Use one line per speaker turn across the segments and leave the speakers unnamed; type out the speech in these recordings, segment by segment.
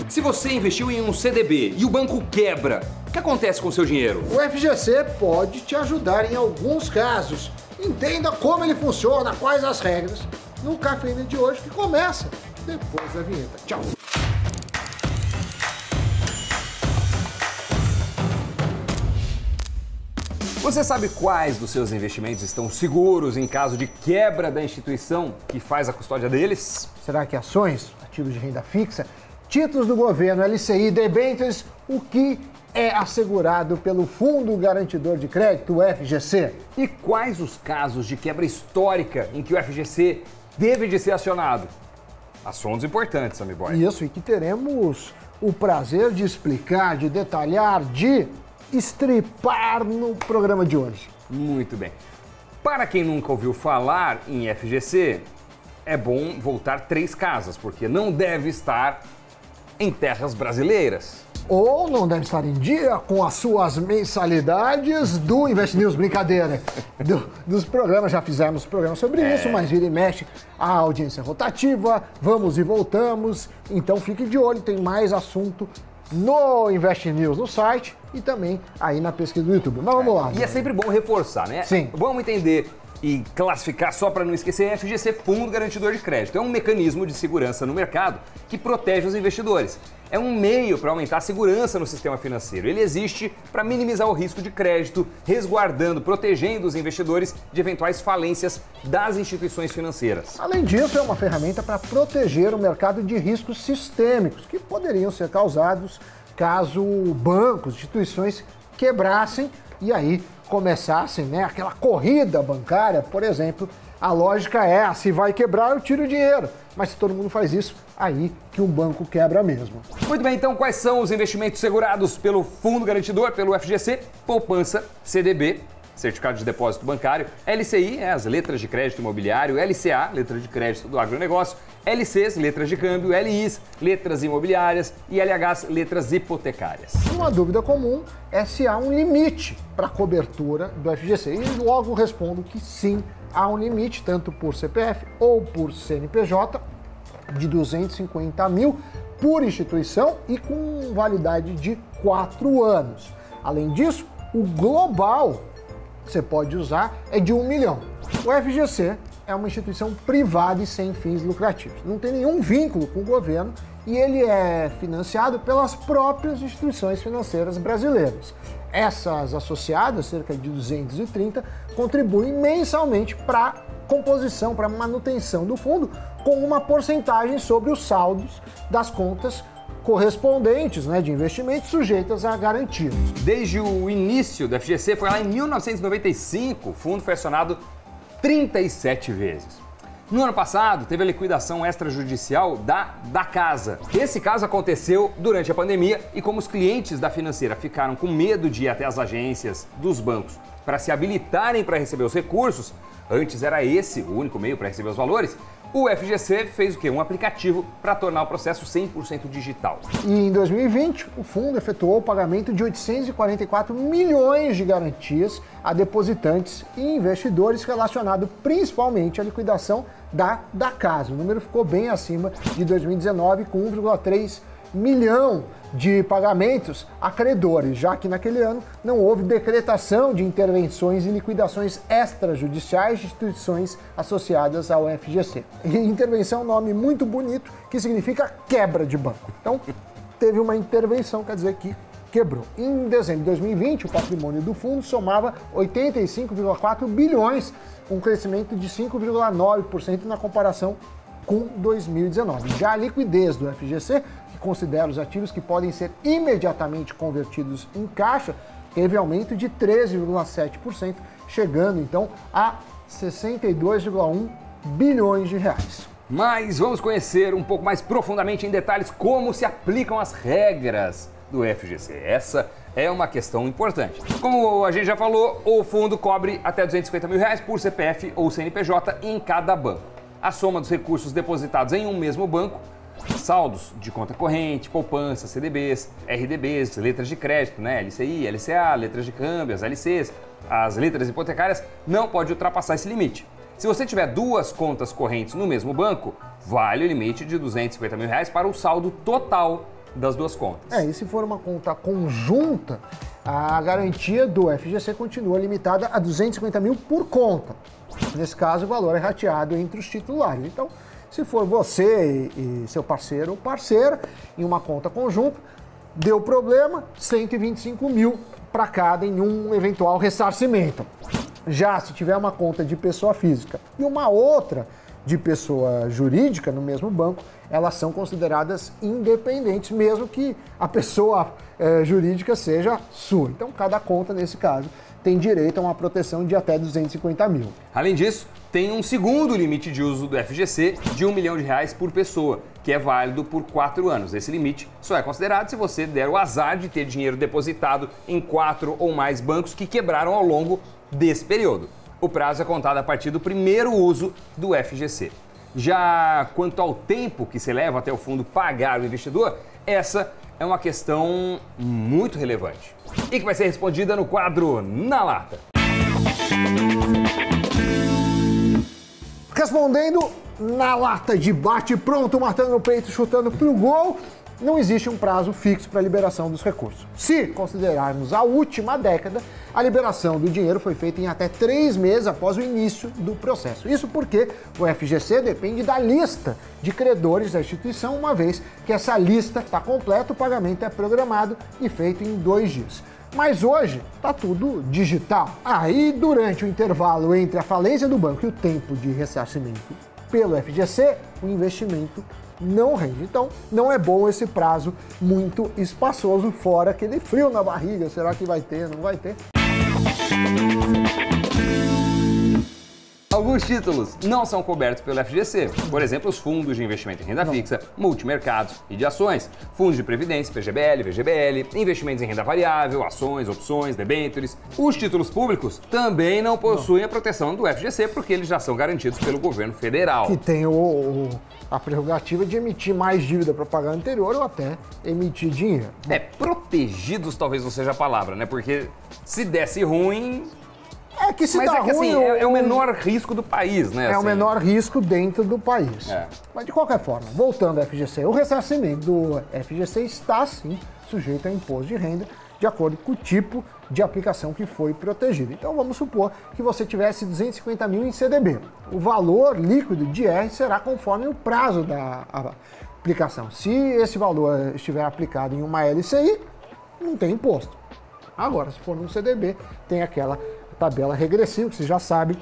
Se você investiu em um CDB e o banco quebra, o que acontece com o seu dinheiro?
O FGC pode te ajudar em alguns casos. Entenda como ele funciona, quais as regras, no Cafeína de hoje, que começa depois da vinheta. Tchau!
Você sabe quais dos seus investimentos estão seguros em caso de quebra da instituição que faz a custódia deles?
Será que ações, ativos de renda fixa, títulos do governo, LCI, debêntures, o que é assegurado pelo Fundo Garantidor de Crédito, o FGC?
E quais os casos de quebra histórica em que o FGC teve de ser acionado? Assuntos importantes, Sammy Boy.
Isso, e que teremos o prazer de explicar, de detalhar, de estripar no programa de hoje.
Muito bem. Para quem nunca ouviu falar em FGC, é bom voltar 3 casas, porque não deve estar em terras brasileiras.
Ou não deve estar em dia com as suas mensalidades do Invest News, brincadeira. Dos programas, já fizemos programas sobre isso, mas vira e mexe a audiência rotativa, vamos e voltamos. Então fique de olho, tem mais assunto no Invest News no site e também aí na pesquisa do YouTube. Mas vamos lá.
E é sempre bom reforçar, né?
Sim.
Vamos entender e classificar, só para não esquecer, FGC, Fundo Garantidor de Crédito. É um mecanismo de segurança no mercado que protege os investidores. É um meio para aumentar a segurança no sistema financeiro. Ele existe para minimizar o risco de crédito, resguardando, protegendo os investidores de eventuais falências das instituições financeiras.
Além disso, é uma ferramenta para proteger o mercado de riscos sistêmicos que poderiam ser causados caso bancos, instituições quebrassem e aí começassem, né, aquela corrida bancária, por exemplo. A lógica é, se vai quebrar, eu tiro o dinheiro. Mas se todo mundo faz isso, aí que um banco quebra mesmo.
Muito bem, então quais são os investimentos segurados pelo Fundo Garantidor, pelo FGC? Poupança, CDB, Certificado de Depósito Bancário, LCI, as letras de crédito imobiliário, LCA, letra de crédito do agronegócio, LCs, letras de câmbio, LIs, letras imobiliárias e LHs, letras hipotecárias.
Uma dúvida comum é se há um limite para a cobertura do FGC. E logo respondo que sim, há um limite, tanto por CPF ou por CNPJ, de 250 mil por instituição e com validade de 4 anos. Além disso, o global que você pode usar é de 1 milhão. O FGC é uma instituição privada e sem fins lucrativos. Não tem nenhum vínculo com o governo e ele é financiado pelas próprias instituições financeiras brasileiras. Essas associadas, cerca de 230, contribuem mensalmente para a composição, para a manutenção do fundo, com uma porcentagem sobre os saldos das contas correspondentes, né, de investimentos sujeitas a garantia.
Desde o início do FGC, foi lá em 1995, o fundo foi acionado 37 vezes. No ano passado, teve a liquidação extrajudicial da casa. Esse caso aconteceu durante a pandemia e como os clientes da financeira ficaram com medo de ir até as agências dos bancos para se habilitarem para receber os recursos, antes era esse o único meio para receber os valores, o FGC fez o quê? Um aplicativo para tornar o processo 100% digital.
E em 2020, o fundo efetuou o pagamento de 844 milhões de garantias a depositantes e investidores relacionado principalmente à liquidação da casa. O número ficou bem acima de 2019, com 1,3 milhão de pagamentos a credores, já que naquele ano não houve decretação de intervenções e liquidações extrajudiciais de instituições associadas ao FGC. E intervenção é um nome muito bonito que significa quebra de banco. Então, teve uma intervenção, quer dizer que quebrou. Em dezembro de 2020, o patrimônio do fundo somava 85,4 bilhões, um crescimento de 5,9% na comparação com 2019. Já a liquidez do FGC, que considera os ativos que podem ser imediatamente convertidos em caixa, teve aumento de 13,7%, chegando então a 62,1 bilhões de reais.
Mas vamos conhecer um pouco mais profundamente em detalhes como se aplicam as regras do FGC. Essa é uma questão importante. Como a gente já falou, o fundo cobre até 250 mil reais por CPF ou CNPJ em cada banco. A soma dos recursos depositados em um mesmo banco, saldos de conta corrente, poupança, CDBs, RDBs, letras de crédito, né, LCI, LCA, letras de câmbio, as LCs, as letras hipotecárias, não pode ultrapassar esse limite. Se você tiver 2 contas correntes no mesmo banco, vale o limite de 250 mil reais para o saldo total das duas contas.
E se for uma conta conjunta, a garantia do FGC continua limitada a 250 mil por conta. Nesse caso, o valor é rateado entre os titulares. Então, se for você e seu parceiro ou parceira em uma conta conjunta, deu problema, 125 mil para cada em um eventual ressarcimento. Já se tiver uma conta de pessoa física e uma outra de pessoa jurídica no mesmo banco, elas são consideradas independentes, mesmo que a pessoa jurídica seja sua. Então, cada conta, nesse caso, tem direito a uma proteção de até 250 mil.
Além disso, tem um segundo limite de uso do FGC de R$1 milhão por pessoa, que é válido por 4 anos. Esse limite só é considerado se você der o azar de ter dinheiro depositado em 4 ou mais bancos que quebraram ao longo desse período. O prazo é contado a partir do primeiro uso do FGC. Já quanto ao tempo que se leva até o fundo pagar o investidor, essa é uma questão muito relevante e que vai ser respondida no quadro Na Lata.
Respondendo na lata de bate pronto, matando no peito, chutando pro gol, não existe um prazo fixo para a liberação dos recursos. Se considerarmos a última década, a liberação do dinheiro foi feita em até 3 meses após o início do processo. Isso porque o FGC depende da lista de credores da instituição, uma vez que essa lista está completa, o pagamento é programado e feito em 2 dias. Mas hoje está tudo digital. Aí, durante o intervalo entre a falência do banco e o tempo de ressarcimento pelo FGC, o investimento não rende. Então, não é bom esse prazo muito espaçoso, fora aquele frio na barriga. Será que vai ter? Não vai ter?
Alguns títulos não são cobertos pelo FGC, por exemplo, os fundos de investimento em renda fixa, multimercados e de ações, fundos de previdência, PGBL, VGBL, investimentos em renda variável, ações, opções, debêntures. Os títulos públicos também não possuem a proteção do FGC porque eles já são garantidos pelo governo federal.
Que tem a prerrogativa de emitir mais dívida para pagar a anterior ou até emitir dinheiro.
Protegidos talvez não seja a palavra, né? Porque se desse ruim...
que se
Mas
dá
é que
ruim,
assim, é o menor risco do país, né?
É
assim.
o menor risco dentro do país. Mas de qualquer forma, voltando ao FGC, o ressarcimento do FGC está sim sujeito a imposto de renda de acordo com o tipo de aplicação que foi protegido. Então vamos supor que você tivesse 250 mil em CDB. O valor líquido de IR será conforme o prazo da aplicação. Se esse valor estiver aplicado em uma LCI, não tem imposto. Agora, se for num CDB, tem aquela tabela regressiva, que você já sabe,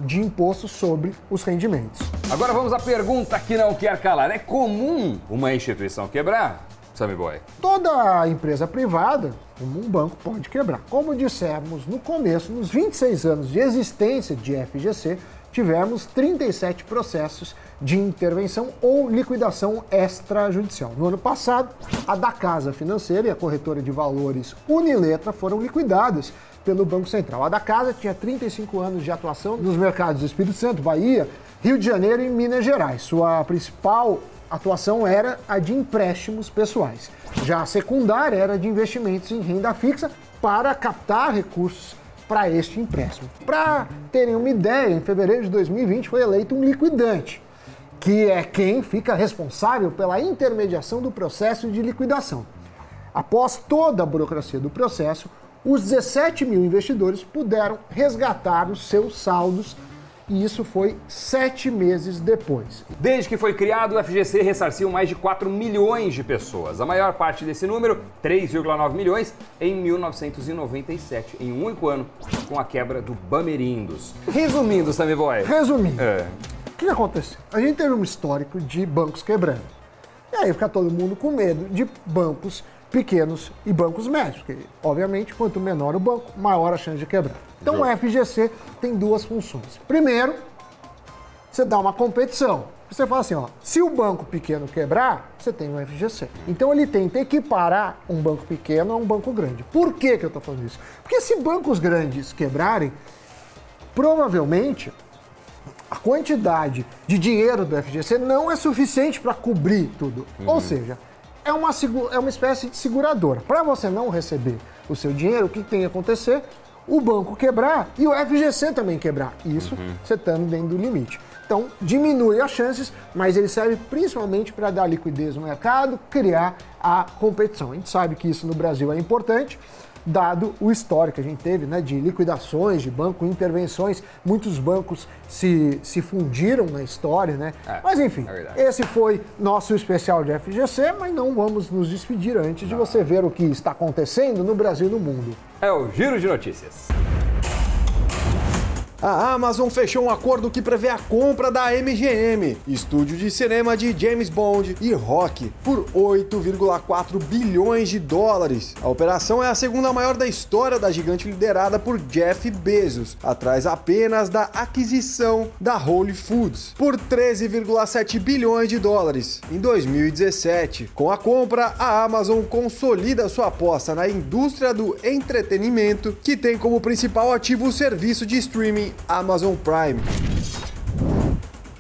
de imposto sobre os rendimentos.
Agora vamos à pergunta que não quer calar. É comum uma instituição quebrar, Sammy Boy?
Toda empresa privada, como um banco, pode quebrar. Como dissemos no começo, nos 26 anos de existência de FGC, tivemos 37 processos de intervenção ou liquidação extrajudicial. No ano passado, a Dacasa Financeira e a corretora de valores Uniletra foram liquidadas pelo Banco Central. A Dacasa tinha 35 anos de atuação nos mercados do Espírito Santo, Bahia, Rio de Janeiro e Minas Gerais. Sua principal atuação era a de empréstimos pessoais. Já a secundária era de investimentos em renda fixa para captar recursos para este empréstimo. Para terem uma ideia, em fevereiro de 2020 foi eleito um liquidante, que é quem fica responsável pela intermediação do processo de liquidação. Após toda a burocracia do processo, os 17 mil investidores puderam resgatar os seus saldos, e isso foi 7 meses depois.
Desde que foi criado, o FGC ressarciu mais de 4 milhões de pessoas. A maior parte desse número, 3,9 milhões, em 1997, em um único ano, com a quebra do Bamerindos. Resumindo, Sammy Boy.
Resumindo, o que aconteceu? A gente teve um histórico de bancos quebrando. E aí fica todo mundo com medo de bancos pequenos e bancos médios, porque, obviamente, quanto menor o banco, maior a chance de quebrar. Então, o FGC tem 2 funções. Primeiro, você dá uma competição. Você fala assim, se o banco pequeno quebrar, você tem o FGC. Então, ele tenta equiparar um banco pequeno a um banco grande. Por que eu estou falando isso? Porque se bancos grandes quebrarem, provavelmente a quantidade de dinheiro do FGC não é suficiente para cobrir tudo. Ou seja, é uma espécie de seguradora. Para você não receber o seu dinheiro, o que tem que acontecer? o banco quebrar e o FGC também quebrar. Isso você estando dentro do limite. Então, diminui as chances, mas ele serve principalmente para dar liquidez no mercado, criar a competição. A gente sabe que isso no Brasil é importante, dado o histórico que a gente teve, né, de liquidações, de banco, intervenções. Muitos bancos se fundiram na história, né? Mas enfim, esse foi nosso especial de FGC, mas não vamos nos despedir antes de você ver o que está acontecendo no Brasil e no mundo.
É o Giro de Notícias.
A Amazon fechou um acordo que prevê a compra da MGM, estúdio de cinema de James Bond e Rock, por 8,4 bilhões de dólares. A operação é a segunda maior da história da gigante liderada por Jeff Bezos, atrás apenas da aquisição da Whole Foods, por 13,7 bilhões de dólares em 2017. Com a compra, a Amazon consolida sua aposta na indústria do entretenimento, que tem como principal ativo o serviço de streaming Amazon Prime.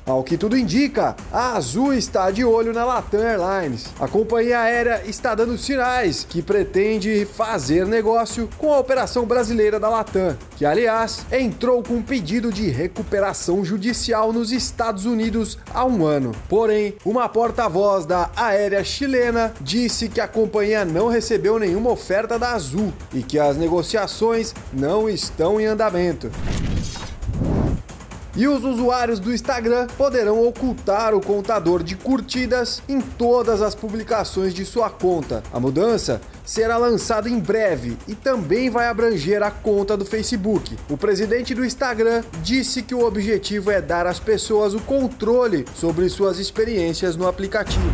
Ao que tudo indica, a Azul está de olho na Latam Airlines. A companhia aérea está dando sinais que pretende fazer negócio com a operação brasileira da Latam, que, aliás, entrou com um pedido de recuperação judicial nos Estados Unidos há um ano. Porém, uma porta-voz da aérea chilena disse que a companhia não recebeu nenhuma oferta da Azul e que as negociações não estão em andamento. E os usuários do Instagram poderão ocultar o contador de curtidas em todas as publicações de sua conta. A mudança será lançada em breve e também vai abranger a conta do Facebook. O presidente do Instagram disse que o objetivo é dar às pessoas o controle sobre suas experiências no aplicativo.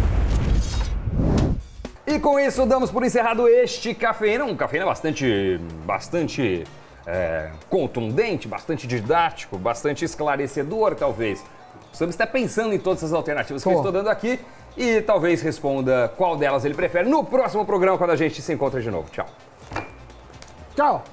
E com isso damos por encerrado este Cafeína, um Cafeína bastante contundente, bastante didático, bastante esclarecedor, talvez. Você está pensando em todas essas alternativas que eu estou dando aqui e talvez responda qual delas ele prefere no próximo programa, quando a gente se encontra de novo. Tchau.
Tchau.